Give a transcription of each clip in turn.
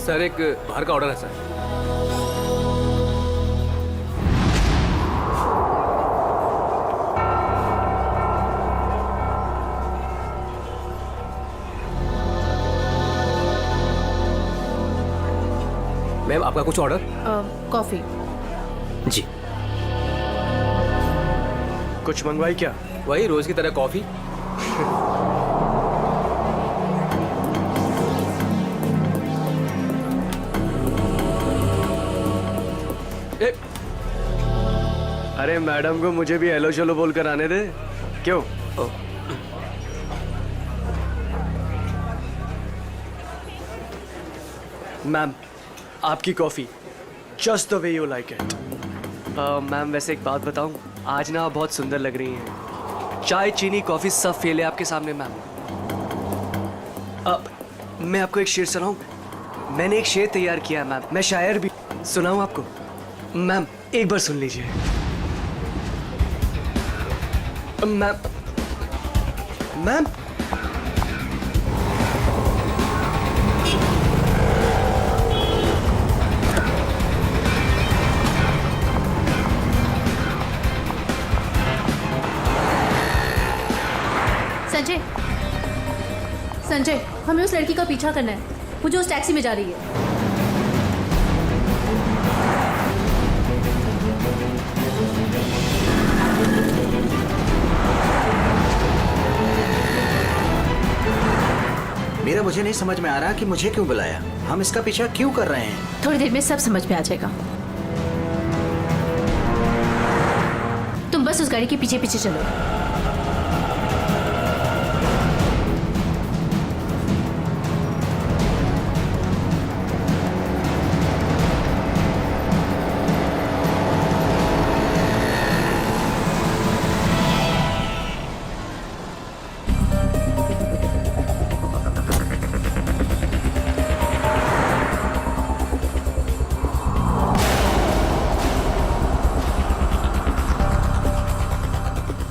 Sir एक बाहर का ऑर्डर है सर। मैम आपका कुछ ऑर्डर? कॉफी। जी। कुछ मंगवाई क्या? वही रोज की तरह कॉफी। अरे मैडम को मुझे भी हेलो चलो बोलकर आने दे। क्यों? मैम आपकी coffee just the way you like it. Ma'am वैसे एक बात बताऊं, आज ना आप बहुत सुंदर लग रही हैं। चाय चीनी कॉफी सब फेल है आपके सामने मैम। अब मैं आपको एक शेर सुनाऊं? मैंने एक शेर तैयार किया है मैम, मैं शायर भी। सुनाऊं आपको? मैम एक बार सुन लीजिए। मैम मैम संजय, संजय, हमें उस लड़की का पीछा करना है। वो जो उस टैक्सी में जा रही है। मेरा मुझे नहीं समझ में आ रहा कि मुझे क्यों बुलाया, हम इसका पीछा क्यों कर रहे हैं। थोड़ी देर में सब समझ में आ जाएगा। तुम बस उस गाड़ी के पीछे पीछे चलो।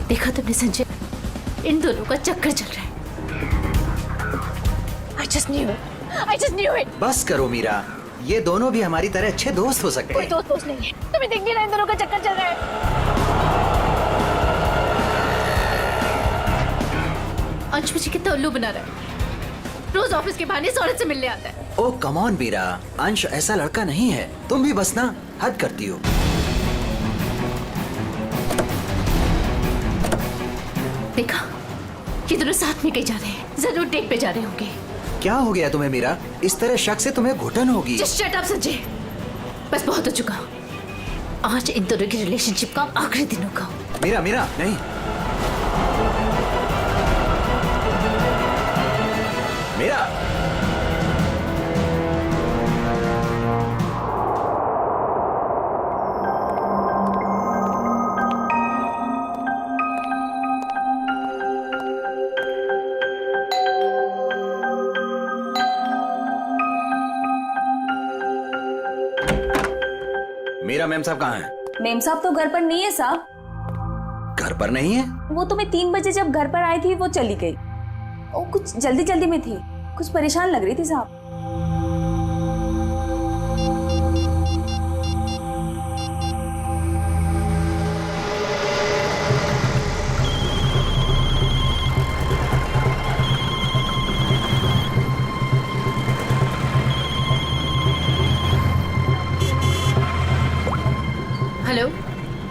देखा तुमने संजय, इन दोनों का चक्कर चल रहा है। I just knew it. I just knew it. बस करो मीरा, ये दोनों भी हमारी तरह अच्छे दोस्त हो सकते कोई हैं। दोस्त नहीं है। तुम्हें दिख नहीं रहा इन दोनों का चक्कर चल रहा है। अंश मुझे कितना उल्लू बना रहा है। रोज ऑफिस के बहाने इस औरत से मिलने आता है। ओ कम ऑन मीरा, अंश ऐसा लड़का नहीं है। तुम भी बस ना हद करती हो। देखा, ये दोनों साथ में कहीं जा रहे हैं। जरूर डेट पे जा रहे होंगे। क्या हो गया तुम्हें मीरा? इस तरह शक से तुम्हें घुटन होगी। Just shut up संजय, बस बहुत हो चुका। आज इन दोनों की रिलेशनशिप का आखिरी दिन होगा। मीरा मीरा नहीं। मीरा मीरा मैम साहब कहाँ हैं? मेम साहब तो घर पर नहीं है साहब। घर पर नहीं है? वो तो मैं 3 बजे जब घर पर आई थी वो चली गई। वो कुछ जल्दी जल्दी में थी, कुछ परेशान लग रही थी साहब। हेलो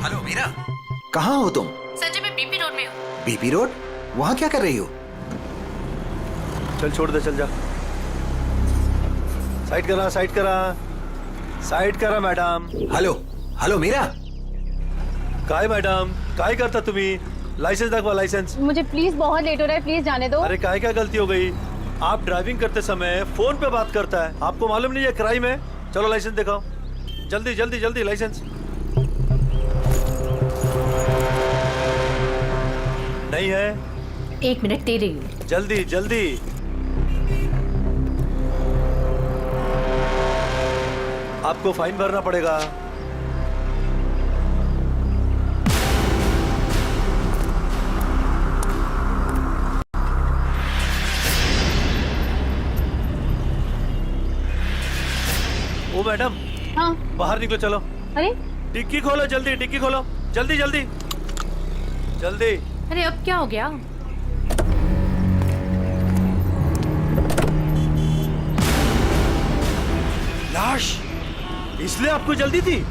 हेलो मीरा, कहाँ हो तुम? संजय, मैं बीपी रोड में हूँ। BP road? वहाँ क्या कर रही हो? चल छोड़ दे, चल जा। साइड करा, साइड करा, साइड करा मैडम। Hello hello Meera. काय मैडम, काय करता तुम्ही? लाइसेंस दाखवा, लाइसेंस। मुझे प्लीज बहुत लेट हो रहा है, प्लीज जाने दो। अरे काय क्या गलती हो गई? आप ड्राइविंग करते समय फोन पे बात करता है, आपको मालूम नहीं है क्राइम है? चलो लाइसेंस दिखाओ, जल्दी जल्दी जल्दी लाइसेंस। नहीं है? 1 मिनट दे रही हूँ। जल्दी जल्दी। आपको फाइन भरना पड़ेगा। ओ मैडम, हाँ बाहर निकलो, चलो। अरे डिक्की खोलो जल्दी, डिक्की खोलो जल्दी जल्दी जल्दी। अरे अब क्या हो गया? लाश, इसलिए आपको जल्दी थी?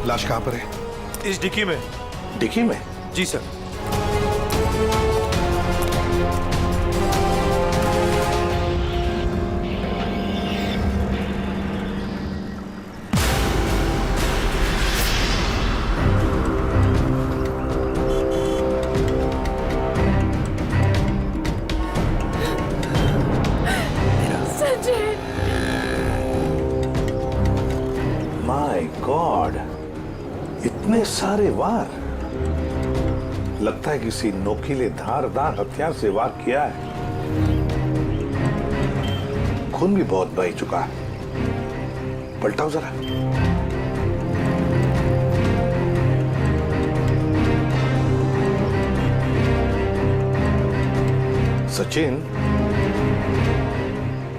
लाश कहाँ पर है? इस डिक्की में। डिक्की में? जी सर। माय गॉड, इतने सारे वार। लगता है किसी नोकीले धारदार हथियार से वार किया है। खून भी बहुत बह चुका है। पलटाओ जरा। सचिन,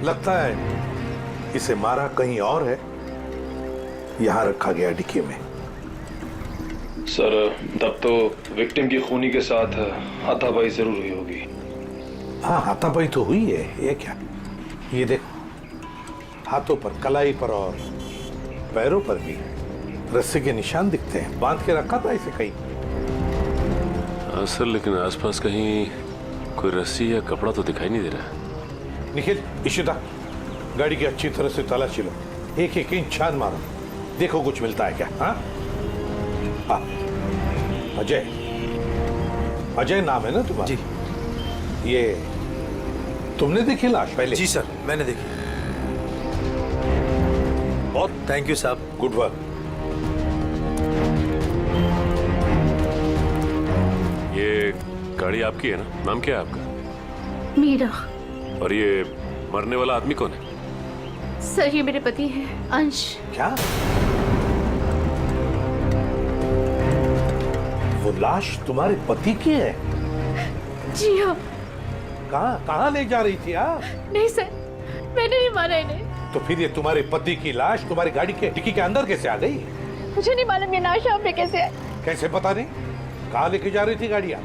लगता है इसे मारा कहीं और है, यहां रखा गया डिक्की में। सर, तब तो विक्टिम की खूनी के साथ हाथापाई जरूर हुई होगी। हाँ, हाथापाई तो हुई है। ये क्या, ये देखो, हाथों पर, कलाई पर और पैरों पर भी रस्से के निशान दिखते हैं। बांध के रखा था इसे कहीं। सर, लेकिन आसपास कहीं कोई रस्सी या कपड़ा तो दिखाई नहीं दे रहा। निखिल, इशिता, गाड़ी की अच्छी तरह से तलाशी लो। एक एक इंच छान मारो, देखो कुछ मिलता है क्या। हाँ हाँ, अजय, अजय नाम है ना तुम्हारा? जी। ये तुमने देखी लाश पहले? जी सर, मैंने देखी। बहुत थैंक यू साहब, गुड वर्क। ये गाड़ी आपकी है ना? नाम क्या है आपका? मीरा। और ये मरने वाला आदमी कौन है? सर, ये मेरे पति हैं, अंश। क्या? वो लाश तुम्हारे पति की है? जी हाँ। कहाँ कहाँ ले जा रही थी आप? नहीं सर, मैंने नहीं मारा इन्हें। तो फिर ये तुम्हारे पति की लाश तुम्हारी गाड़ी के डिक्की के अंदर कैसे आ गई? मुझे नहीं मालूम ये लाश यहाँ पे कैसे है। कैसे पता नहीं? कहाँ लेके जा रही थी गाड़ी आप?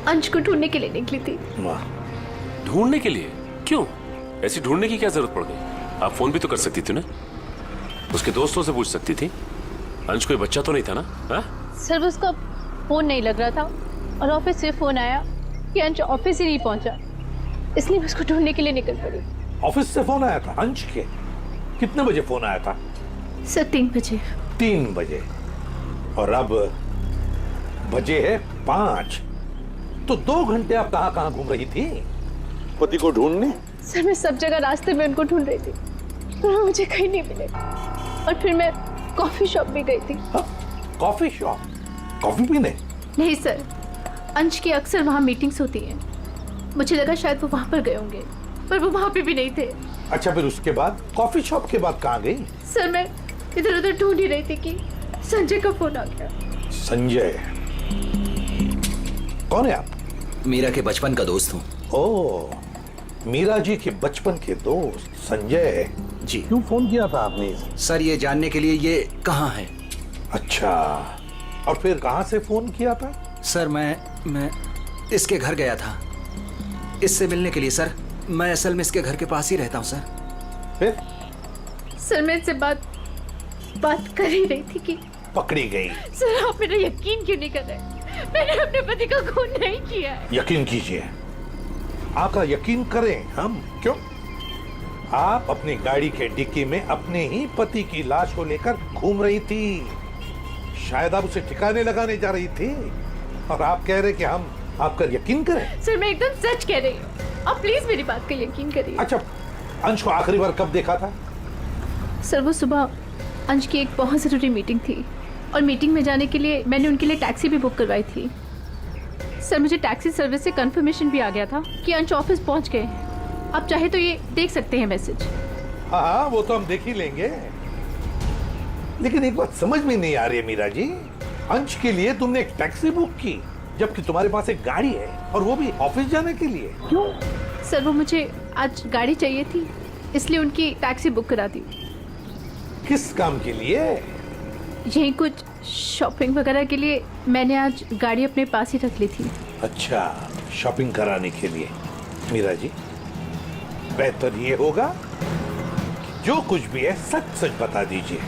अंश को ढूंढने के लिए निकली थी। ढूंढने के लिए? क्यों? ऐसी ढूंढने की क्या जरूरत पड़ गई? आप फोन भी तो कर सकती थी ना, उसके दोस्तों से पूछ सकती थी। अंश कोई बच्चा तो नहीं था ना? हा? सर, उसका फोन नहीं लग रहा था और ऑफिस से फोन आया कि अंश ऑफिस ही नहीं पहुंचा, इसलिए मैं उसको ढूंढने के लिए निकल पड़ी। ऑफिस से फोन आया था अंश के? कितने बजे फोन आया था? सर, 3 बजे। 3 बजे, और अब बजे है 5। तो 2 घंटे आप कहाँ कहाँ घूम रही थी पति को ढूंढने? सर, मैं सब जगह रास्ते में उनको ढूंढ रही थी, पर वो मुझे कहीं नहीं मिले। और फिर मैं कॉफी शॉप भी गई थी। हाँ? Coffee shop? कॉफी पीने? नहीं सर, अंश की अक्सर वहाँ मीटिंग्स होती हैं, मुझे लगा शायद वो वहाँ पर गए होंगे, पर वो वहाँ पे भी नहीं थे। अच्छा, फिर उसके बाद कॉफी शॉप के बाद कहाँ गई? सर, मैं इधर उधर ढूंढ ही रही थी कि संजय का फोन आ गया। संजय कौन है आप? मीरा के बचपन का दोस्त हूँ। ओ, मीरा जी के बचपन के दोस्त संजय जी। क्यों फोन किया था आपने? सर, ये जानने के लिए ये कहाँ है। अच्छा, और फिर कहाँ से फोन किया था? सर, मैं इसके घर गया था इससे मिलने के लिए। सर, मैं असल में इसके घर के पास ही रहता हूँ सर। फिर? सर, मैं इससे बात कर ही रही थी कि पकड़ी गई। सर, आप मेरा यकीन क्यों नहीं कर रहे? मैंने अपने पति का खून नहीं किया है। यकीन कीजिए, आपका यकीन करें हम? क्यों? आप अपनी गाड़ी के डिक्की में अपने ही पति की लाश को लेकर घूम रही थी। शायद आप उसे ठिकाने लगाने जा रही थी, और आप कह रहे कि हम आपका यकीन करें? सर, मैं एकदम सच कह रही हूँ, आप प्लीज मेरी बात का यकीन करिए। अच्छा, अंश को आखिरी बार कब देखा था? सर, वो सुबह अंश की एक बहुत ज़रूरी मीटिंग थी, और मीटिंग में जाने के लिए मैंने उनके लिए टैक्सी भी बुक करवाई थी। सर मुझे टैक्सी सर्विस से कंफर्मेशन भी आ गया था कि अंश ऑफिस पहुंच गए हैं। आप चाहे तो ये देख सकते हैं मैसेज। हाँ हाँ, वो तो हम देख ही लेंगे। लेकिन एक बात समझ में नहीं आ रही है मीरा जी, अंश के लिए तुमने एक टैक्सी बुक की जबकि तुम्हारे पास एक गाड़ी है, और वो भी ऑफिस जाने के लिए। क्यों? सर वो मुझे आज गाड़ी चाहिए थी, इसलिए उनकी टैक्सी बुक करा दी। किस काम के लिए? यही कुछ शॉपिंग वगैरह के लिए मैंने आज गाड़ी अपने पास ही रख ली थी। अच्छा, शॉपिंग कराने के लिए। मीरा जी, बेहतर ये होगा कि जो कुछ भी है सच सच बता दीजिए,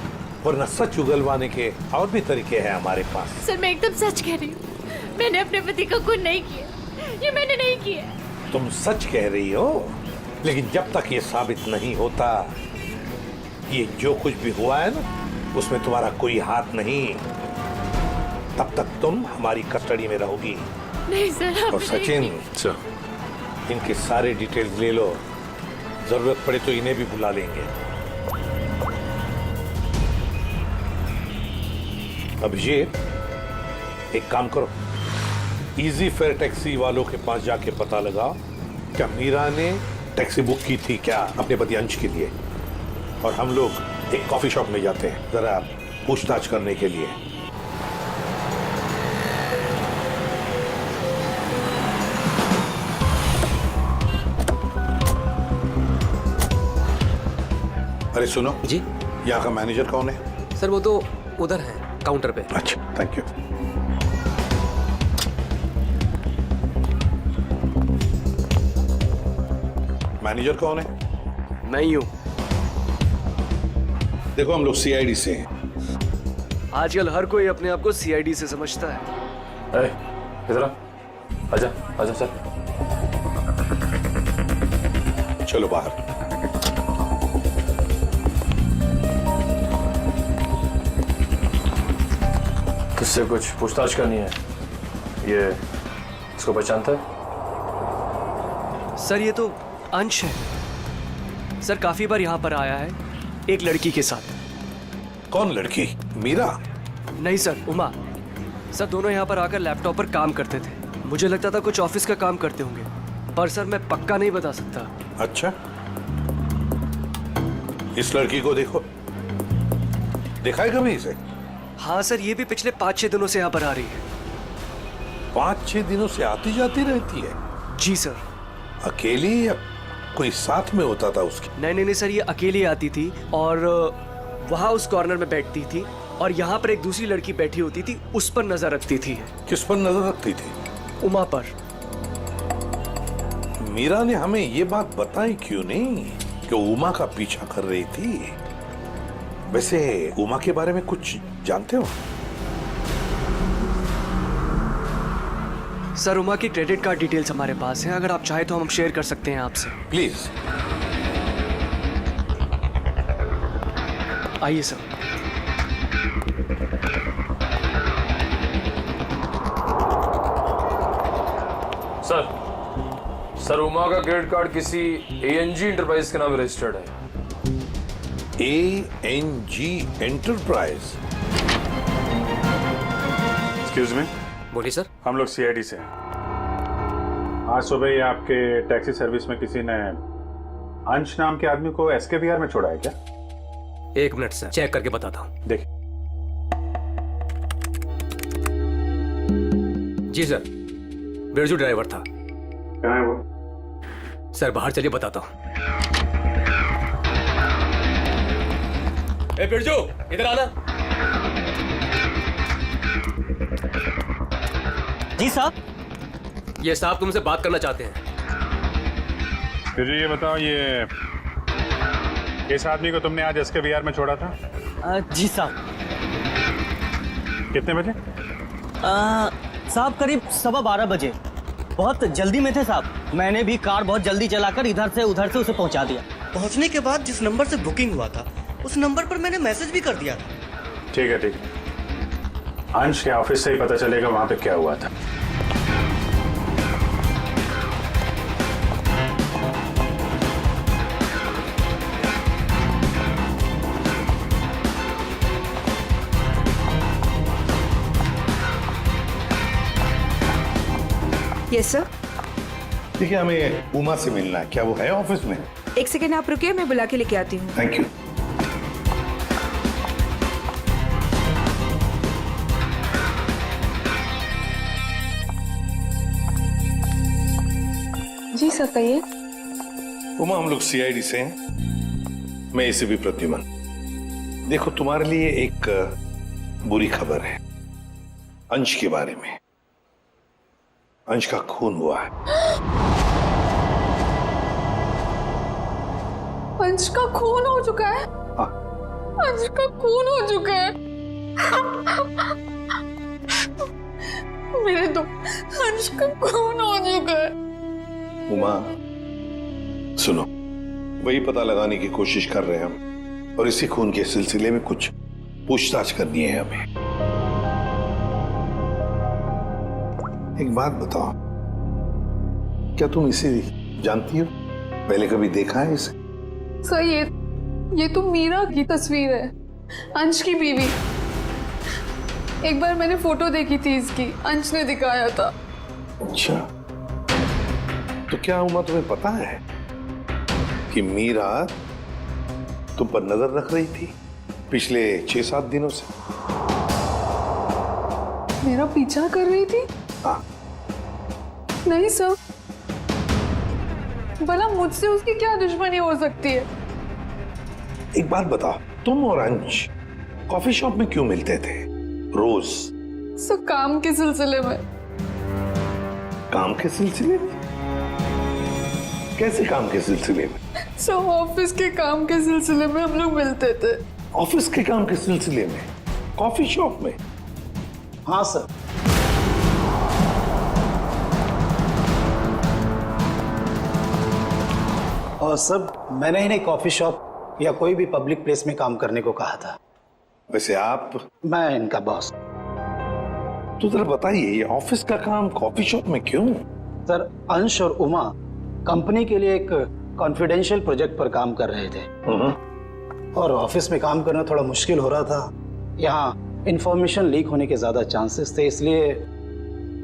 वरना सच उगलवाने के और भी तरीके हैं हमारे पास। सर मैं एकदम सच कह रही हूँ, मैंने अपने पति को खून नहीं किया, ये मैंने नहीं किया। तुम सच कह रही हो, लेकिन जब तक ये साबित नहीं होता, ये जो कुछ भी हुआ है ना, उसमें तुम्हारा कोई हाथ नहीं, तब तक तुम हमारी कस्टडी में रहोगी। नहीं सर। और सचिन, सर, इनके सारे डिटेल्स ले लो, जरूरत पड़े तो इन्हें भी बुला लेंगे। अभिजीत, एक काम करो, इजी फेयर टैक्सी वालों के पास जाके पता लगाओ क्या मीरा ने टैक्सी बुक की थी क्या अपने पति अंश के लिए, और हम लोग एक कॉफी शॉप में जाते हैं जरा पूछताछ करने के लिए। अरे सुनो जी। यहाँ का मैनेजर कौन है? सर वो तो उधर है काउंटर पे। अच्छा, थैंक यू। मैनेजर कौन है? मैं ही हूँ। देखो, हम लोग सीआईडी से हैं। आजकल हर कोई अपने आप को सीआईडी से समझता है। इधर आ, आजा आजा सर। चलो बाहर। किससे कुछ पूछताछ करनी है? ये इसको पहचानता है? सर ये तो अंश है। सर काफी बार यहाँ पर आया है एक लड़की के साथ। कौन लड़की? मीरा? नहीं सर, उमा। सर दोनों यहाँ पर आकर लैपटॉप पर काम करते थे। मुझे लगता था कुछ ऑफिस का काम करते होंगे, पर सर मैं पक्का नहीं बता सकता। अच्छा, इस लड़की को देखो, देखा है कभी इसे? हाँ सर, ये भी पिछले 5-6 दिनों से यहाँ पर आ रही है। 5-6 दिनों से आती जाती रहती है? जी सर। अकेली या कोई साथ में होता था उसके? नहीं सर, ये अकेली आती थी और वहाँ उस कॉर्नर में बैठती थी, और यहाँ पर एक दूसरी लड़की बैठी होती थी, उस पर नजर रखती थी। किस पर नजर रखती थी? उमा पर। मीरा ने हमें ये बात बताई क्यों नहीं कि उमा का पीछा कर रही थी? वैसे उमा के बारे में कुछ जानते हो? सर उमा की क्रेडिट कार्ड डिटेल्स हमारे पास हैं, अगर आप चाहे तो हम शेयर कर सकते हैं आपसे। प्लीज। आइए सर। सर उमा का क्रेडिट कार्ड किसी ANG इंटरप्राइज के नाम रजिस्टर्ड है। ANG enterprise? Excuse me. बोलिए सर। हम लोग सीआईडी से हैं। आज सुबह ही आपके टैक्सी सर्विस में किसी ने अंश नाम के आदमी को SK विहार में छोड़ा है क्या? 1 मिनट सर, चेक करके बताता हूँ। देखिए। जी सर, बिरजू ड्राइवर था। कहाँ है वो? सर बाहर चलिए, बताता हूँ। ए बिरजू, इधर आना। जी साहब। ये साहब तुमसे बात करना चाहते हैं। फिर ये बताओ, ये इस आदमी को तुमने आज SK विहार में छोड़ा था? जी साहब। कितने बजे? साहब करीब 12:15 बजे। बहुत जल्दी में थे साहब, मैंने भी कार बहुत जल्दी चलाकर इधर से उधर से उसे पहुंचा दिया। पहुंचने के बाद जिस नंबर से बुकिंग हुआ था उस नंबर पर मैंने मैसेज भी कर दिया था। ठीक है, ठीक है। अंश के ऑफिस से ही पता चलेगा वहां पे क्या हुआ था। Yes sir. देखिए, हमें उमा से मिलना है। क्या वो है ऑफिस में? एक सेकेंड आप रुकिए, मैं बुला के लेके आती हूँ। Thank you. जी सर कहिए। उमा, हम लोग सीआईडी से हैं। मैं एसीपी प्रद्युमन। देखो, तुम्हारे लिए एक बुरी खबर है अंश के बारे में। अंश का खून हुआ है। अंश का खून हो चुका है? हाँ। अंश का खून हो चुका है। मेरे तो अंश का खून हो चुका है। उमा, सुनो, वही पता लगाने की कोशिश कर रहे हैं हम, और इसी खून के सिलसिले में कुछ पूछताछ करनी है हमें। एक बात बताओ, क्या तुम इसे जानती हो? पहले कभी देखा है इसे? सर ये तो मीरा की तस्वीर है, अंश की बीवी। एक बार मैंने फोटो देखी थी इसकी, अंश ने दिखाया था। अच्छा, तो क्या उमा तुम्हें पता है कि मीरा तुम पर नजर रख रही थी पिछले 6-7 दिनों से? मेरा पीछा कर रही थी? हाँ। नहीं सर, भला मुझसे उसकी क्या दुश्मनी हो सकती है? एक बात बताओ, तुम और अंश कॉफी शॉप में क्यों मिलते थे रोज? सर काम के सिलसिले में। काम के सिलसिले में? कैसे काम के सिलसिले में? सर ऑफिस के काम के सिलसिले में हम लोग मिलते थे। ऑफिस के काम के सिलसिले में कॉफी शॉप में? हाँ सर। और सर, मैंने इन्हें कॉफी शॉप या कोई भी पब्लिक प्लेस में काम करने को कहा था। वैसे आप? मैं इनका बॉस। तो जरा बताइए, ये ऑफिस का काम कॉफी शॉप में क्यों? सर, अंश और उमा कंपनी के लिए एक कॉन्फिडेंशियल प्रोजेक्ट पर काम कर रहे थे, और ऑफिस में काम करना थोड़ा मुश्किल हो रहा था। यहाँ इंफॉर्मेशन लीक होने के ज्यादा चांसेस थे, इसलिए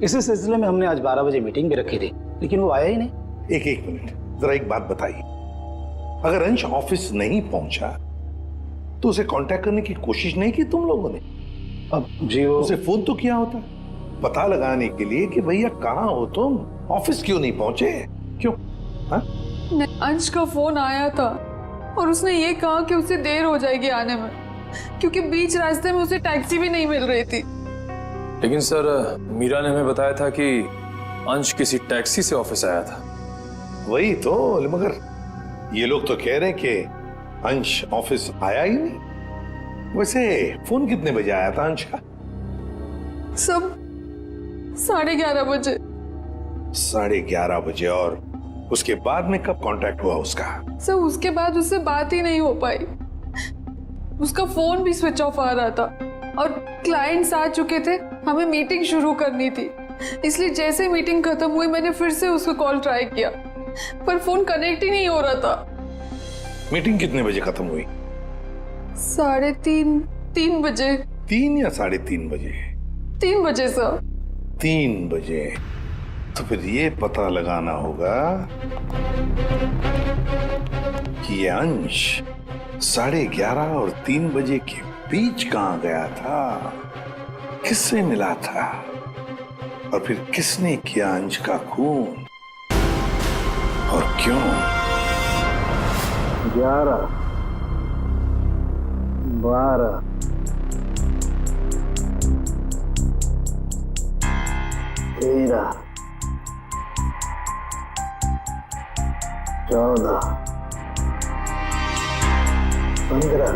इसी सिलसिले में हमने आज 12 बजे मीटिंग भी रखी थी, लेकिन वो आया ही नहीं। एक मिनट, जरा एक बात बताइए, अगर अंश ऑफिस नहीं पहुंचा तो उसे कांटेक्ट करने की कोशिश नहीं की तुम लोगों ने? अब जी वो उसे फोन तो किया होता पता लगाने के लिए कि भैया कहाँ हो तुम, ऑफिस क्यों नहीं पहुंचे? क्यों? हाँ? अंश का फोन आया था और उसने ये कहा कि उसे देर हो जाएगी आने में, क्योंकि बीच रास्ते में उसे टैक्सी भी नहीं मिल रही थी। लेकिन सर, मीरा ने हमें बताया था कि अंश किसी टैक्सी से ऑफिस आया था। वही तो, मगर ये लोग तो कह रहे हैं कि अंश ऑफिस आया ही नहीं। वैसे फोन कितने बजे आया था अंश का? सब 11:30 बजे। 11:30 बजे, और उसके बाद में कब कांटेक्ट हुआ उसका? सर उसके बाद उससे बात ही नहीं हो पाई, उसका फोन भी स्विच ऑफ आ रहा था, और क्लाइंट्स आ चुके थे, हमें मीटिंग शुरू करनी थी, इसलिए जैसे मीटिंग खत्म हुई मैंने फिर से उसको कॉल ट्राई किया, पर फोन कनेक्ट ही नहीं हो रहा था। मीटिंग कितने बजे खत्म हुई? 3:30 बजे। 3 या 3:30 बजे? 3 बजे सर। 3 बजे। तो फिर ये पता लगाना होगा कि ये अंश 11:30 और 3 बजे के बीच कहां गया था, किससे मिला था, और फिर किसने किया अंश का खून, और क्यों? 11, 12, 13, 14, 15,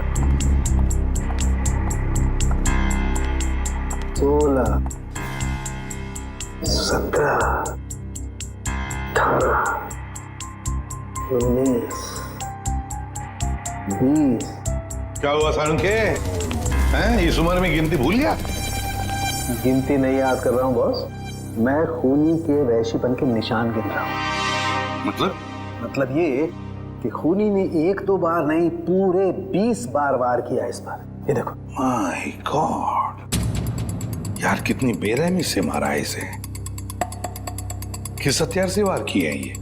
16, 17, 18, 19, 20। क्या हुआ सारुण के? हैं, इस उम्र में गिनती भूल गया? गिनती नहीं याद कर रहा हूँ बॉस, मैं खूनी के वैश्यपन के निशान गिन रहा हूँ। मतलब ये कि खूनी ने 1-2 बार नहीं, पूरे 20 बार वार किया इस पर। ये देखो। माय गॉड, यार कितनी बेरहमी से मारा है इसे। किस हथियार से वार किए हैं ये?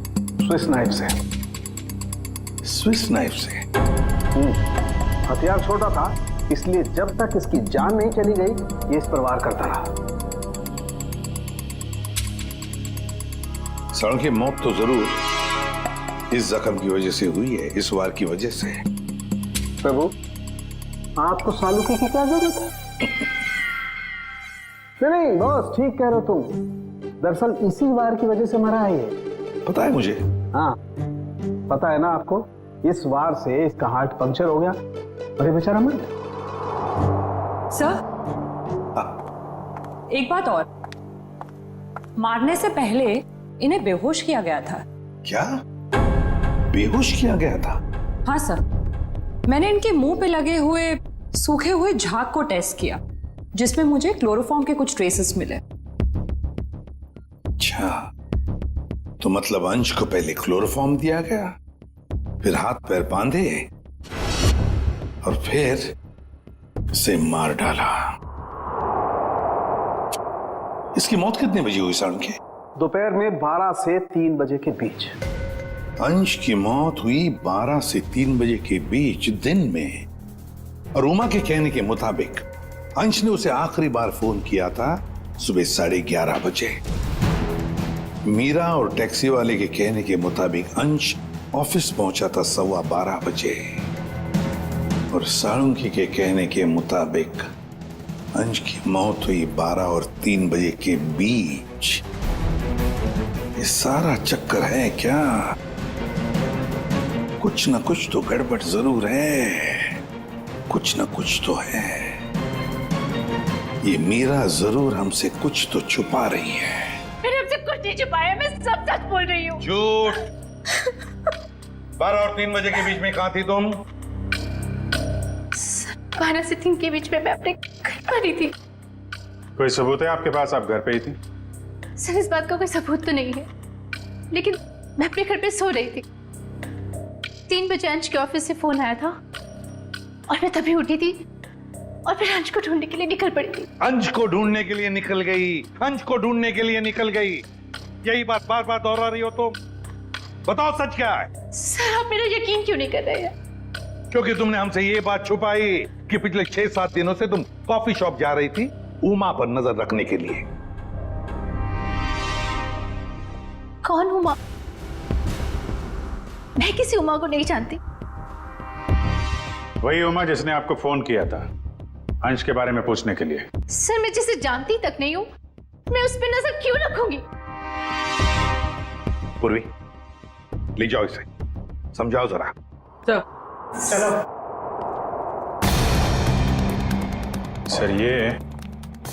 स्विस नाइफ से। स्विस नाइफ से? हथियार छोटा था, इसलिए जब तक इसकी जान नहीं चली गई ये इस पर वार करता रहा। सालू की मौत तो जरूर इस जख्म की वजह से हुई है, इस वार की वजह से। प्रभु, आपको सालुकी की क्या जरूरत है? नहीं बॉस, ठीक कह रहे हो तुम। दरअसल इसी वार की वजह से मरा है ये। पता है मुझे। हाँ पता है ना आपको, इस वार से इसका हार्ट पंक्चर हो गया और ये बेचारा मर गया। सर, एक बात और, मारने से पहले इन्हें बेहोश किया गया था। क्या? बेहोश किया गया था? हाँ सर, मैंने इनके मुंह पे लगे हुए सूखे हुए झाग को टेस्ट किया, जिसमें मुझे क्लोरोफॉर्म के कुछ ट्रेसेस मिले। अच्छा, तो मतलब अंश को पहले क्लोरोफॉर्म दिया गया, फिर हाथ पैर बांधे और फिर इसे मार डाला। इसकी मौत कितने बजे हुई सारण के? दोपहर में 12 से 3 बजे के बीच। अंश की मौत हुई 12 से 3 बजे के बीच दिन में, और उमा के कहने के मुताबिक अंश ने उसे आखिरी बार फोन किया था सुबह 11:30 बजे। मीरा और टैक्सी वाले के कहने के मुताबिक अंश ऑफिस पहुंचा था 12:15 बजे, और साळुंकी के कहने के मुताबिक अंश की मौत हुई 12 और 3 बजे के बीच। ये सारा चक्कर है क्या? कुछ ना कुछ तो गड़बड़ जरूर है, कुछ ना कुछ तो है। ये मीरा जरूर हमसे कुछ तो छुपा रही है। मैंने हमसे कुछ नहीं छुपाया, मैं सब सच बोल रही हूँ। झूठ। 12 और 3 बजे के बीच में कहाँ थी तुम? 12 से 3 के बीच में मैं अपने घर पर ही थी। कोई सबूत है आपके पास, आप घर पे ही थी? सर, इस बात का कोई सबूत तो नहीं है, लेकिन मैं अपने घर पे सो रही थी। 3 बजे अंश के ऑफिस से फोन आया था और मैं तभी उठी थी और फिर अंश को ढूंढने के लिए निकल पड़ी थी। अंश को ढूंढने के लिए निकल गई, अंश को ढूंढने के लिए निकल गई, यही बात बार बार दोहरा रही हो तुम। बताओ सच क्या है? सर, आप मेरा यकीन क्यों नहीं कर रहे हैं? क्योंकि तुमने हमसे ये बात छुपाई कि पिछले 6-7 दिनों से तुम कॉफी शॉप जा रही थी उमा पर नजर रखने के लिए। कौन उमा? मैं किसी उमा को नहीं जानती। वही उमा जिसने आपको फोन किया था अंश के बारे में पूछने के लिए। सर, मैं जिसे जानती तक नहीं हूँ, मैं उस पर नजर क्यों रखूंगी? पूर्वी, ले जाओ इसे, समझाओ जरा। चलो। सर, ये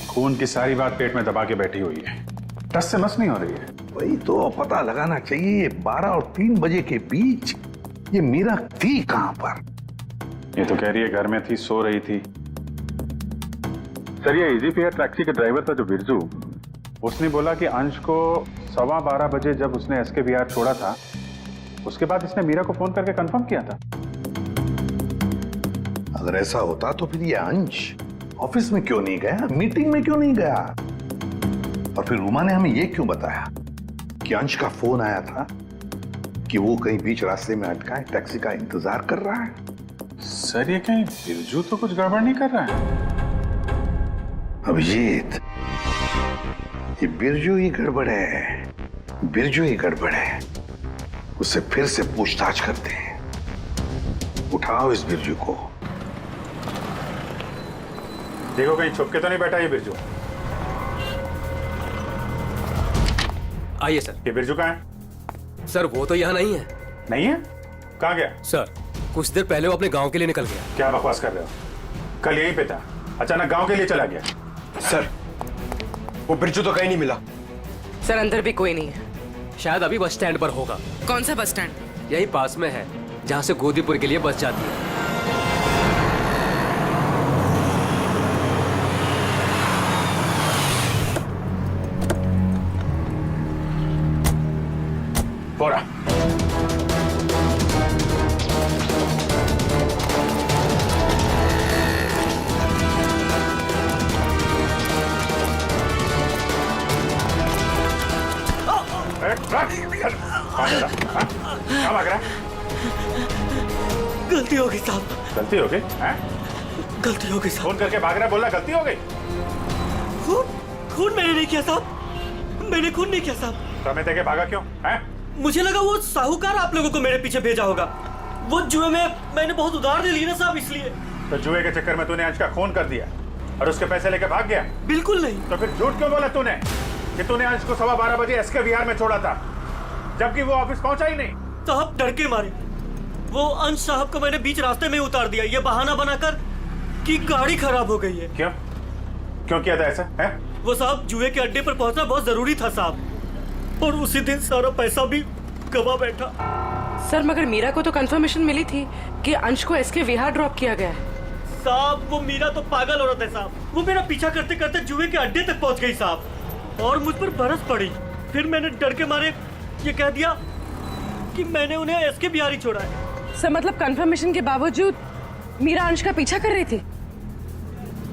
खून की सारी बात पेट में दबा के बैठी हुई है, टस से मस नहीं हो रही है। वही तो पता लगाना चाहिए, 12 और 3 बजे के बीच ये मीरा थी कहां पर? ये तो कह रही है घर में थी, सो रही थी। सर, ये इजी फेयर टैक्सी का ड्राइवर था जो बिरजू, उसने बोला कि अंश को 12:15 बजे जब उसने एसके बिहार छोड़ा था, उसके बाद इसने मीरा को फोन करके कंफर्म किया था। अगर ऐसा होता तो फिर ये अंश ऑफिस में क्यों नहीं गया, मीटिंग में क्यों नहीं गया? और फिर उमा ने हमें ये क्यों बताया कि अंश का फोन आया था कि वो कहीं बीच रास्ते में अटका है, टैक्सी का इंतजार कर रहा है? सर, ये कहीं बिरजू तो कुछ गड़बड़ नहीं कर रहा है? अभिजीत, ये बिरजू ही गड़बड़ है, बिरजू ही गड़बड़ है। उससे फिर से पूछताछ करते हैं। उठाओ इस बिरजू को। देखो कहीं छुप के तो नहीं बैठा ये बिरजू। आइए सर। ये बिरजू कहाँ है? सर, वो तो यहाँ नहीं है। नहीं है? कहाँ गया? सर, कुछ देर पहले वो अपने गांव के लिए निकल गया। क्या बकवास कर रहे हो? कल यहीं पे था, अचानक गांव के लिए चला गया। सर, वो बिरजू तो कहीं नहीं मिला। सर, अंदर भी कोई नहीं है। शायद अभी बस स्टैंड पर होगा। कौन सा बस स्टैंड? यही पास में है, जहाँ से गोदीपुर के लिए बस जाती है। बोरा। क्या भाग रहा है? गलती हो गई साहब। गलती हो गई? गलती हो गई साहब। फोन करके भाग रहा है, बोल रहा गलती हो गई। खून मैंने नहीं किया साहब, मैंने खून नहीं किया साहब। तो हमें देखे भागा क्यों? मुझे लगा वो साहूकार आप लोगों को मेरे पीछे भेजा होगा। वो जुए में मैंने बहुत उधार दे ली ना साहब, इसलिए। तो जुए के चक्कर में तूने अंश का खून कर दिया और उसके पैसे लेके भाग गया? बिल्कुल नहीं। तो फिर झूठ क्यों बोला तूने कि तूने अंश को 12:15 बजे एसके विहार में छोड़ा था, जबकि वो ऑफिस पहुंचा ही नहीं? साहब डर के मारे वो अंश साहब को मैंने बीच रास्ते में उतार दिया, ये बहाना बनाकर कि गाड़ी खराब हो गई है। क्यों क्यों किया था ऐसा है? वो साहब जुए के अड्डे पर पहुंचना बहुत जरूरी था साहब, और उसी दिन सारा पैसा भी गवा बैठा। सर मगर मीरा को तो कंफर्मेशन मिली थी कि अंश को एसके विहार ड्रॉप किया गया है। साहब वो मीरा तो पागल औरत है साहब, वो मेरा पीछा करते करते जुए के अड्डे तक पहुंच गई साहब, और मुझ पर बरस पड़ी। फिर मैंने डर के मारे ये कह दिया कि मैंने उन्हें एसके बिहार ही छोड़ा है। सर मतलब कंफर्मेशन के बावजूद मीरा अंश का पीछा कर रही थी?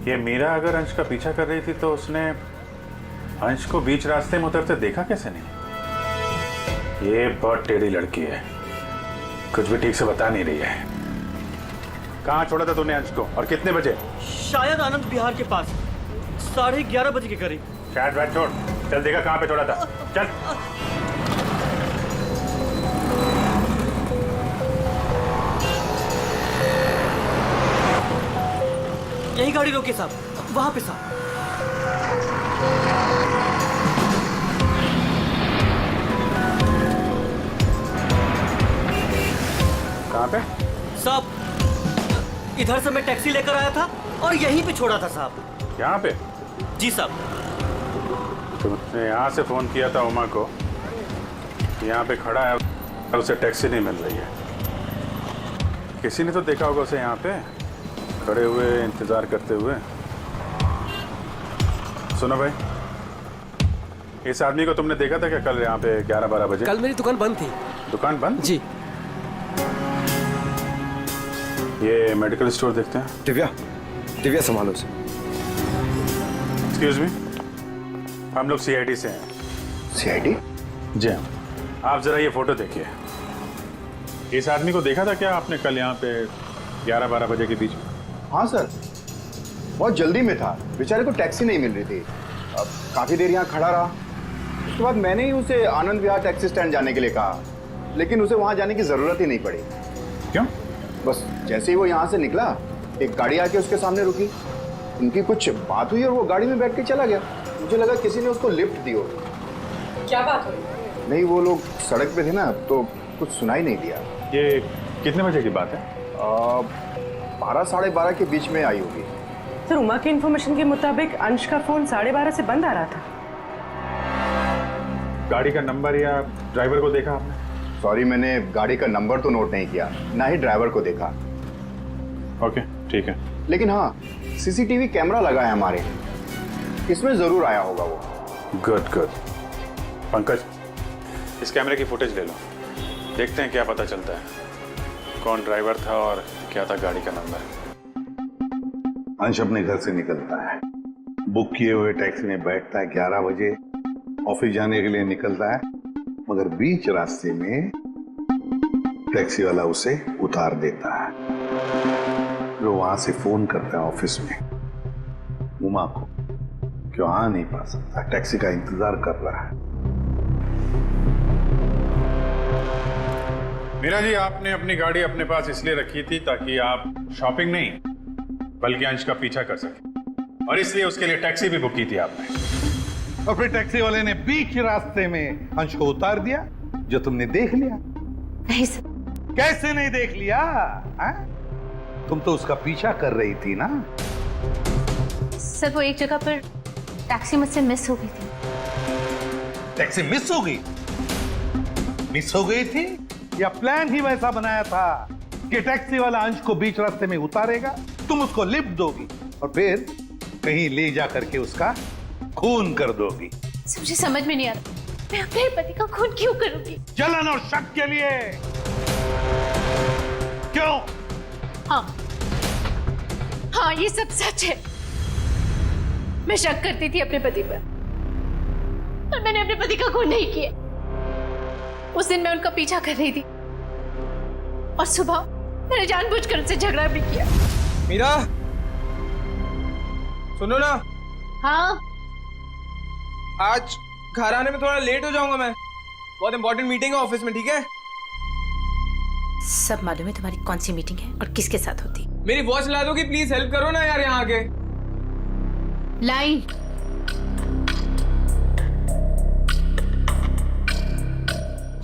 ये मीरा अगर अंश का पीछा कर रही थी तो उसने अंश को बीच रास्ते में उतरते देखा कैसे नहीं? ये बहुत टेढ़ी लड़की है, कुछ भी ठीक से बता नहीं रही है। कहाँ छोड़ा था तूने अंश को और कितने बजे? शायद आनंद विहार के पास 11:30 बजे के करीब। शायद बात छोड़, चल देखा कहाँ पे छोड़ा था, चल। यही गाड़ी रोके साहब, वहां पे साहब। कहाँ पे? साहब इधर से मैं टैक्सी लेकर आया था और यहीं पे छोड़ा था साहब। यहाँ पे? जी साहब। तुमने यहाँ से फोन किया था उमा को, यहाँ पे खड़ा है और उसे टैक्सी नहीं मिल रही है। किसी ने तो देखा होगा उसे यहाँ पे खड़े हुए इंतजार करते हुए। सुनो भाई, इस आदमी को तुमने देखा था क्या कल यहाँ पे 11-12 बजे? कल मेरी दुकान बंद थी। दुकान बंद? जी। ये मेडिकल स्टोर देखते हैं। दिव्या संभालो उसे। एक्सक्यूज मी, हम लोग सीआईडी से हैं। सीआईडी? जी हाँ। आप जरा ये फोटो देखिए। इस आदमी को देखा था क्या आपने कल यहाँ पे 11-12 बजे के बीच में? हाँ सर, बहुत जल्दी में था, बेचारे को टैक्सी नहीं मिल रही थी। अब काफी देर यहाँ खड़ा रहा, उसके बाद मैंने ही उसे आनंद विहार टैक्सी स्टैंड जाने के लिए कहा, लेकिन उसे वहाँ जाने की जरूरत ही नहीं पड़ी। क्यों? बस जैसे ही वो यहाँ से निकला, एक गाड़ी आके उसके सामने रुकी, उनकी कुछ बात हुई और वो गाड़ी में बैठ के चला गया। मुझे लगा किसी ने उसको लिफ्ट दी हो। क्या बात हुई? नहीं, वो लोग सड़क पे थे ना, तो कुछ सुनाई नहीं दिया। ये कितने बजे की बात है? 12-12:30 के बीच में आई होगी। सर उमा के इन्फॉर्मेशन के मुताबिक अंश का फोन 12:30 से बंद आ रहा था। गाड़ी का नंबर या ड्राइवर को देखा आपने? सॉरी, मैंने गाड़ी का नंबर तो नोट नहीं किया, ना ही ड्राइवर को देखा। ओके ठीक है। लेकिन हाँ, सीसीटीवी कैमरा लगा है हमारे, इसमें जरूर आया होगा वो। Good good. पंकज, इस कैमरे की फुटेज ले लो, देखते हैं क्या पता चलता है, कौन ड्राइवर था और क्या था गाड़ी का नंबर। अंश अपने घर से निकलता है, बुक किए हुए टैक्सी में बैठता है, 11 बजे ऑफिस जाने के लिए निकलता है, मगर बीच रास्ते में टैक्सी वाला उसे उतार देता है। वो वहां से फोन करता है ऑफिस में उमा को, क्यों आ नहीं पा सकता, टैक्सी का इंतजार कर रहा है। मीरा जी, आपने अपनी गाड़ी अपने पास इसलिए रखी थी ताकि आप शॉपिंग नहीं बल्कि अंश का पीछा कर सके, और इसलिए उसके लिए टैक्सी भी बुक की थी आपने। और फिर टैक्सी वाले ने बीच रास्ते में अंश को उतार दिया, जो तुमने देख लिया। नहीं सर। कैसे नहीं देख लिया? तुम तो उसका पीछा कर रही थी ना। सर वो एक जगह पर टैक्सी मुझसे मिस हो गई थी। टैक्सी मिस हो गई? मिस हो गई थी या प्लान ही वैसा बनाया था कि टैक्सी वाला अंश को बीच रास्ते में उतारेगा, तुम उसको लिफ्ट दोगी और फिर कहीं ले जा करके उसका खून कर दोगी? मुझे समझ में नहीं आ रहा, मैं अपने पति का खून क्यों करूंगी? जलन और शक के लिए। क्यों? हाँ ये सब सच है। मैं शक करती थी अपने पति पर, पर मैंने अपने पति का खून नहीं किया। उस दिन मैं उनका पीछा कर रही थी और सुबह मैंने जानबूझकर उनसे झगड़ा भी किया। मीरा, सुनो ना। हाँ, आज घर आने में थोड़ा लेट हो जाऊंगा मैं, बहुत इंपॉर्टेंट मीटिंग है ऑफिस में, ठीक है? सब मालूम है तुम्हारी कौन सी मीटिंग है और किसके साथ होती। मेरी वॉच ला दोगी प्लीज, हेल्प करो ना यार यहाँ आके। लाई।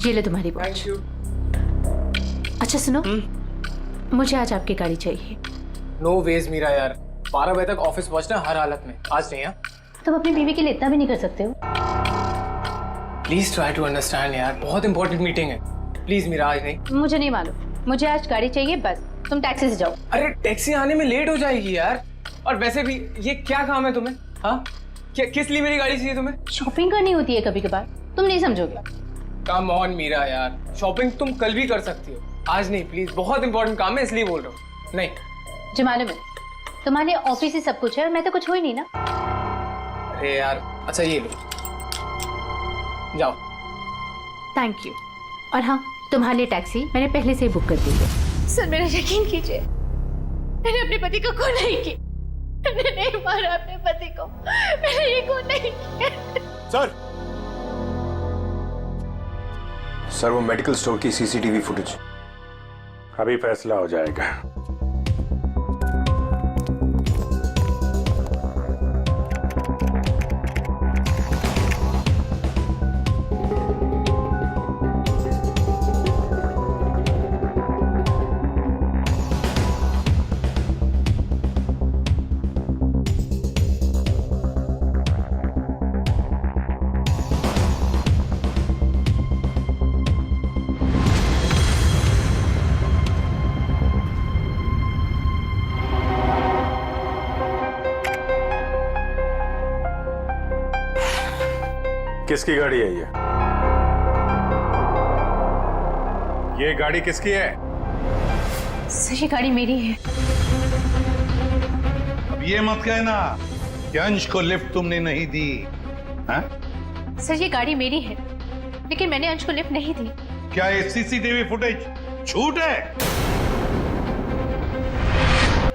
ये ले तुम्हारी वॉच। अच्छा सुनो, मुझे आज आपकी गाड़ी चाहिए। नो वेज मीरा यार, 12 बजे तक ऑफिस पहुंचना हर हालत में, आज नहीं। तुम अपनी बीवी के लिए इतना भी नहीं कर सकते हो? प्लीज ट्राई टू अंडरस्टैंड यार, बहुत इंपॉर्टेंट मीटिंग है। प्लीज मीरा, आज नहीं। मुझे नहीं मालूम, मुझे आज गाड़ी चाहिए बस। तुम टैक्सी से जाओ। अरे टैक्सी आने में लेट हो जाएगी यार, और वैसे भी ये क्या काम है तुम्हें? हाँ, किस लिए मेरी गाड़ी चाहिए तुम्हें? शॉपिंग करनी होती है कभी कभार, तुम नहीं समझोगे। कम ऑन मीरा यार, शॉपिंग तुम कल भी कर सकती हो, आज नहीं प्लीज, बहुत इंपॉर्टेंट काम है इसलिए बोल रहा हूँ। नहीं जो मालूम है तुम्हारे ऑफिस ही सब कुछ है और मैं तो कुछ हो ही नहीं ना। अरे यार, अच्छा ये लो, जाओ। Thank you. और हाँ, तुम्हारे लिए टैक्सी मैंने पहले से ही बुक कर दी है। सर मेरा यकीन कीजिए, मैंने अपने पति को खून नहीं किया, मैंने नहीं मारा अपने पति को, मैंने ये खून नहीं किया। सर वो मेडिकल स्टोर की सीसीटीवी फुटेज। अभी फैसला हो जाएगा। किसकी गाड़ी है ये गाड़ी किसकी है? सर ये गाड़ी मेरी है। अब ये मत कहना कि अंश को लिफ्ट तुमने नहीं दी। हाँ? सर ये गाड़ी मेरी है, लेकिन मैंने अंश को लिफ्ट नहीं दी। क्या ये सीसीटीवी फुटेज झूठ है?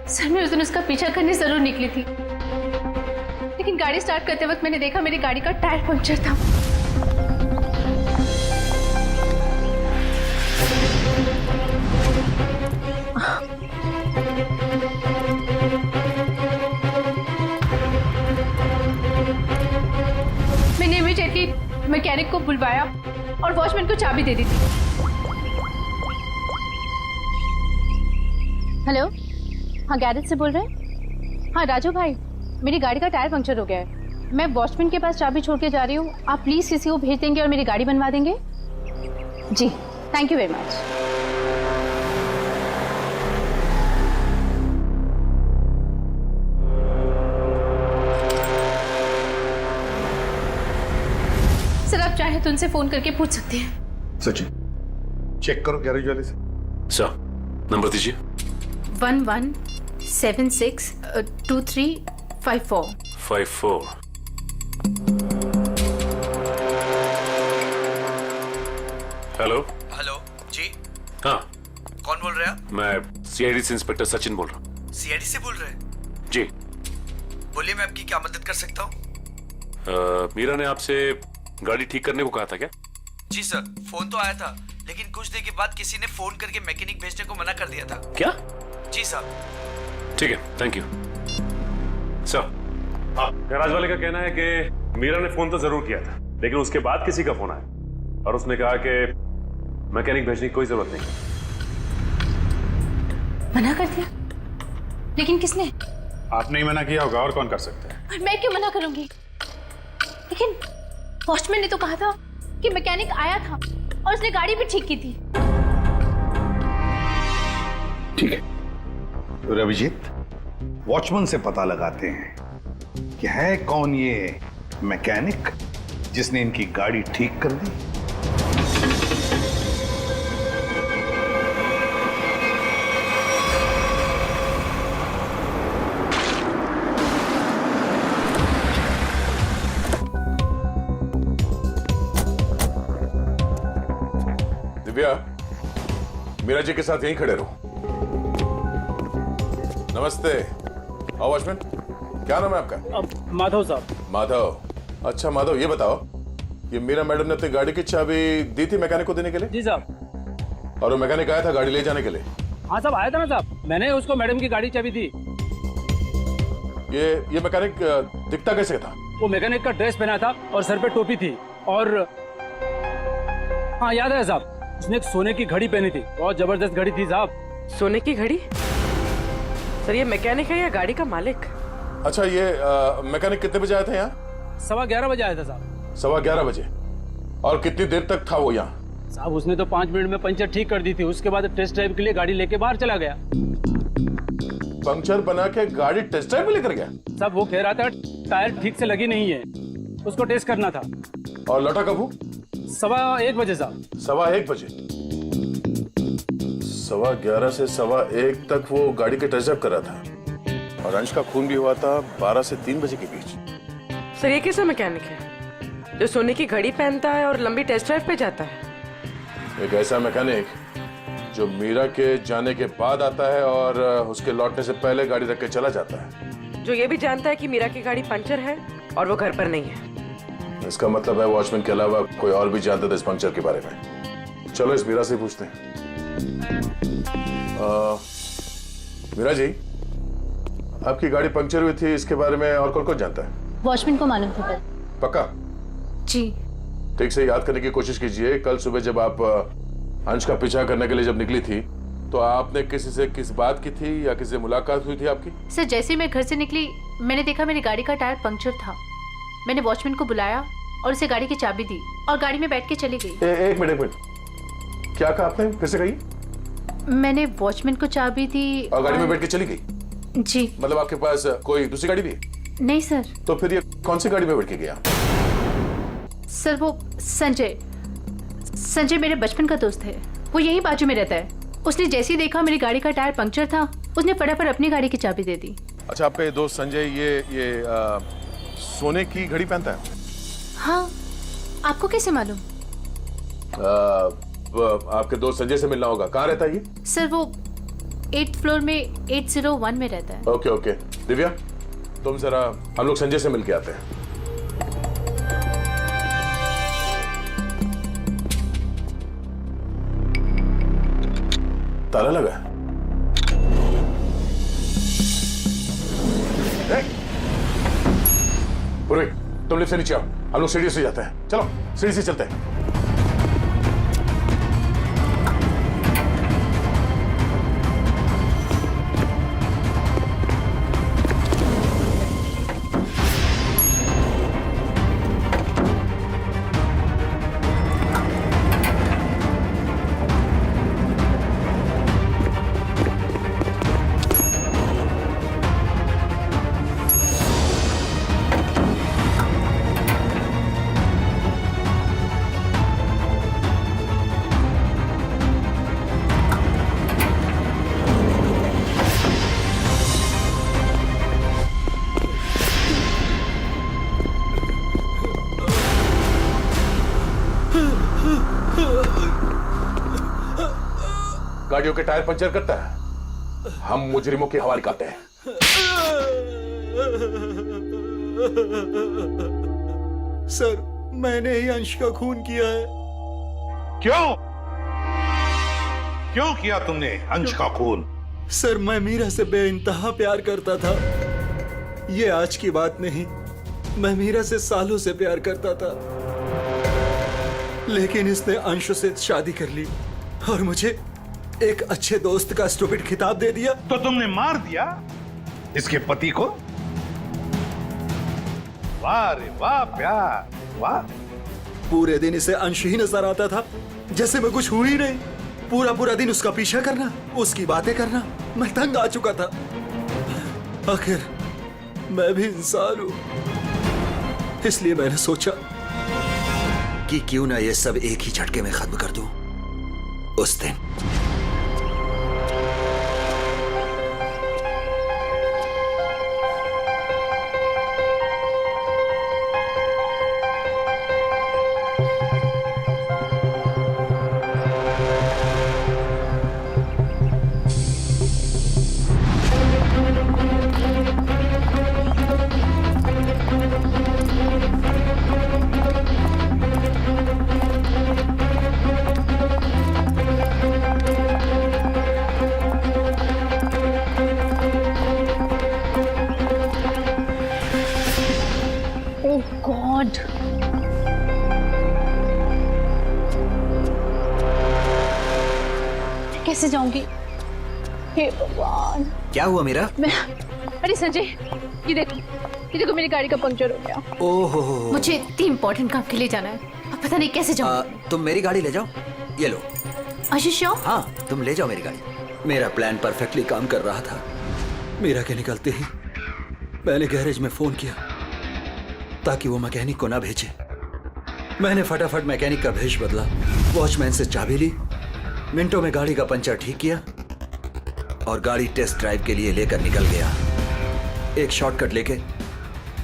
सर मैं उस दिन उसका पीछा करने जरूर निकली थी, लेकिन गाड़ी स्टार्ट करते वक्त मैंने देखा मेरी गाड़ी का टायर पंक्चर था। मैंने इमीडिएटली मैकेनिक को बुलवाया और वॉचमैन को चाबी दे दी थी। हेलो, हाँ गैरेज से बोल रहे हैं? हाँ राजू भाई, मेरी गाड़ी का टायर पंक्चर हो गया है, मैं वॉचमैन के पास चाबी छोड़ के जा रही हूँ, आप प्लीज किसी को भेज देंगे और मेरी गाड़ी बनवा देंगे? जी thank you very much. Sir आप चाहे तो उनसे फोन करके पूछ सकते हैं। सचिन चेक करो गैरेज वाले से। सर नंबर दीजिए। 11762354। हेलो। हेलो जी। हाँ कौन बोल रहे हैं आप? मैं सीआईडी से इंस्पेक्टर सचिन बोल रहा हूँ। सीआईडी से बोल रहे हैं? जी बोलिए, मैं आपकी क्या मदद कर सकता हूँ? मीरा ने आपसे गाड़ी ठीक करने को कहा था क्या? जी सर, फोन तो आया था, लेकिन कुछ देर के बाद किसी ने फोन करके मैकेनिक भेजने को मना कर दिया था। क्या? जी साहब। ठीक है, थैंक यू सर। गैराज वाले का कहना है कि मीरा ने फोन तो जरूर किया था, लेकिन उसके बाद किसी का फोन आया और उसने कहा कि मैकेनिक भेजने की कोई जरूरत नहीं। मना कर दिया? लेकिन किसने? आपने ही मना किया होगा, और कौन कर सकता है? और मैं क्यों मना करूंगी? लेकिन वॉचमैन ने तो कहा था कि मैकेनिक आया था और उसने गाड़ी भी ठीक की थी। ठीक है, तो रविजीत वॉचमैन से पता लगाते हैं कि है कौन ये मैकेनिक जिसने इनकी गाड़ी ठीक कर दी। दिव्या, मीरा जी के साथ यहीं खड़े रहो। नमस्ते। आओ वॉचमैन, क्या नाम है आपका? माधव साहब। माधव। अच्छा माधव, ये बताओ, ये मीरा मैडम ने अपनी गाड़ी की चाबी दी थी मैकेनिक को देने के लिए? जी साहब। और वो मैकेनिक आया था गाड़ी ले जाने के लिए? हाँ साहब, आया था ना साहब, मैंने उसको मैडम की गाड़ी चाबी दी। ये मैकेनिक दिखता कैसे था? वो मैकेनिक का ड्रेस पहना था और सर पे टोपी थी, और हाँ याद है साहब, उसने एक सोने की घड़ी पहनी थी, बहुत जबरदस्त घड़ी थी साहब। सोने की घड़ी? सर ये मैकेनिक है या गाड़ी का मालिक? अच्छा, ये मैकेनिक कितने बजे आया था यहाँ? 11:15 बजे आया था साहब। 11:15 बजे। और कितनी देर तक था वो यहाँ? साहब उसने तो 5 मिनट में पंचर ठीक कर दी थी, उसके बाद टेस्ट ड्राइव के लिए गाड़ी लेके बाहर चला गया। पंक्चर बना के गाड़ी टेस्ट ड्राइव में लेकर गया? साहब वो कह रहा था टायर ठीक से लगी नहीं है, उसको टेस्ट करना था। और लौटा कब वो? 1:15 बजे साहब। 1:15 बजे? 11:15 से 1:15 तक वो गाड़ी के टेस्ट ड्राइव कर रहा था, और अंश का खून भी हुआ था 12 से 3 बजे के बीच। सर ये कैसा मैकेनिक है जो सोने की घड़ी पहनता है और लंबी टेस्ट ड्राइव पे जाता है? एक ऐसा मैकेनिक जो मीरा के जाने के बाद आता है और उसके लौटने से पहले गाड़ी रख के चला जाता है, जो ये भी जानता है कि मीरा की गाड़ी पंचर है और वो घर पर नहीं है। इसका मतलब है वॉचमैन के अलावा कोई और भी जानता था इस पंक्चर के बारे में। चलो इस मीरा से पूछते हैं। मीरा जी, आपकी गाड़ी पंक्चर हुई थी, इसके बारे में और कौन जानता है? वॉचमैन को मालूम था कल। पक्का? जी। ठीक से याद करने की कोशिश कीजिए। कल सुबह जब आप अंश का पीछा करने के लिए जब निकली थी, तो आपने किसी से किस बात की थी या किसी से मुलाकात हुई थी आपकी? सर जैसे ही मैं घर से निकली, मैंने देखा मेरी गाड़ी का टायर पंक्चर था। मैंने वॉचमैन को बुलाया और उसे गाड़ी की चाबी दी और गाड़ी में बैठ के चली गई। एक मिनट, क्या कहा आपने? फिर से कही। मैंने वॉचमैन को चाबी दी और गाड़ी में बैठ के चली गई? जी। मतलब आपके पास कोई दूसरी गाड़ी भी है? नहीं सर। तो फिर ये कौन सी गाड़ी में बैठ के गया? सर वो संजय मेरे बचपन का दोस्त है, वो यही बाजू में रहता है। उसने जैसे ही देखा मेरी गाड़ी का टायर पंक्चर था, उसने फटाफट अपनी गाड़ी की चाबी दे दी। अच्छा, आपका ये दोस्त संजय ये सोने की घड़ी पहनता है? हाँ। आपको कैसे मालूम? आपके दोस्त संजय से मिलना होगा। कहाँ रहता है ये? सर वो 8th फ्लोर में 801 में रहता है। ओके। दिव्या, तुम जरा हम लोग संजय से मिलके आते हैं। ताला लगा है। पूर्वी, तुम लिफ्ट से नीचे आओ, हम लोग सीढ़ी से जाते हैं। चलो सीढ़ी से चलते हैं। गाड़ियों के टायर पंचर करता है, हम मुजरिमों के हवाले करते हैं। सर मैंने ही अंश का खून किया है। क्यों किया तुमने अंश का खून? सर मैं मीरा से बेइंतहा प्यार करता था। ये आज की बात नहीं, मैं मीरा से सालों से प्यार करता था, लेकिन इसने अंश से शादी कर ली और मुझे एक अच्छे दोस्त का स्टूपिड खिताब दे दिया। तो तुमने मार दिया इसके पति को? वाह रे वाह प्यार, वाह। पूरे दिन इसे अंश ही नजर आता था, जैसे मैं कुछ हुई ही नहीं। पूरा दिन उसका पीछा करना, उसकी बातें करना, मैं तंग आ चुका था। आखिर मैं भी इंसान हूं, इसलिए मैंने सोचा कि क्यों ना ये सब एक ही झटके में खत्म कर दूं। उस दिन कैसे जाऊंगी? हे भगवान। क्या हुआ मीरा? अरे संजय, ये देखो मेरी गाड़ी का पंक्चर हो गया। ओहो, मुझे इतनी इम्पोर्टेंट काम के लिए जाना है, अब पता नहीं कैसे जाऊँ। तुम मेरी गाड़ी ले जाओ, ये लो। आशीष, हाँ, तुम ले जाओ मेरी गाड़ी। मेरा प्लान परफेक्टली काम कर रहा था। मीरा के निकलते ही मैंने गैरेज में फोन किया ताकि वो मैकेनिक को ना भेजे। मैंने फटाफट मैकेनिक का भेष बदला, वॉचमैन से चाबी ली, मिनटों में गाड़ी का पंचर ठीक किया और गाड़ी टेस्ट ड्राइव के लिए लेकर निकल गया। एक शॉर्टकट लेके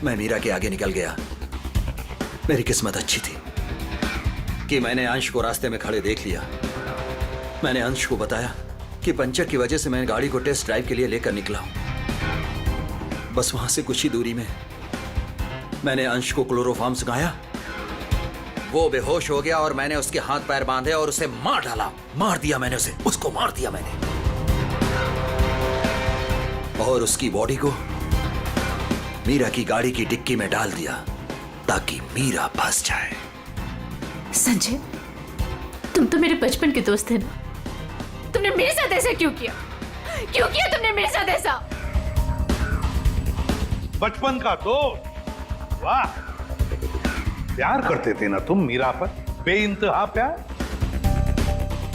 मैं मीरा के आगे निकल गया। मेरी किस्मत अच्छी थी कि मैंने अंश को रास्ते में खड़े देख लिया। मैंने अंश को बताया कि पंचर की वजह से मैं गाड़ी को टेस्ट ड्राइव के लिए लेकर निकला हूं। बस वहां से कुछ ही दूरी में मैंने अंश को क्लोरोफॉर्म सुनाया। वो बेहोश हो गया और मैंने उसके हाथ पैर बांधे और उसे मार डाला। मार दिया मैंने उसे, उसको मार दिया मैंने, और उसकी बॉडी को मीरा की गाड़ी की डिक्की में डाल दिया ताकि मीरा फंस जाए। संजय, तुम तो मेरे बचपन के दोस्त थे ना, तुमने मेरे साथ ऐसा क्यों किया? क्यों किया तुमने मेरे साथ ऐसा? बचपन का दोस्त? वाह, प्यार करते थे ना तुम मीरा पर, बेइंतहा प्यार।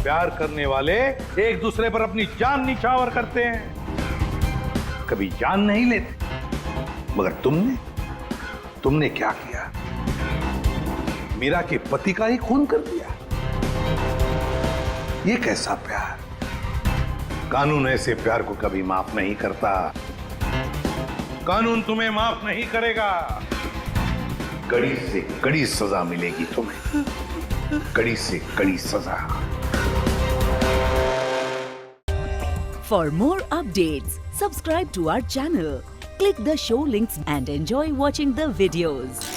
प्यार करने वाले एक दूसरे पर अपनी जान निछावर करते हैं, कभी जान नहीं लेते। मगर तुमने क्या किया? मीरा के पति का ही खून कर दिया। ये कैसा प्यार? कानून ऐसे प्यार को कभी माफ नहीं करता। कानून तुम्हें माफ नहीं करेगा। कड़ी से कड़ी सजा मिलेगी तुम्हें, कड़ी से कड़ी सजा। For more updates, subscribe to our channel, click the show links and enjoy watching the videos.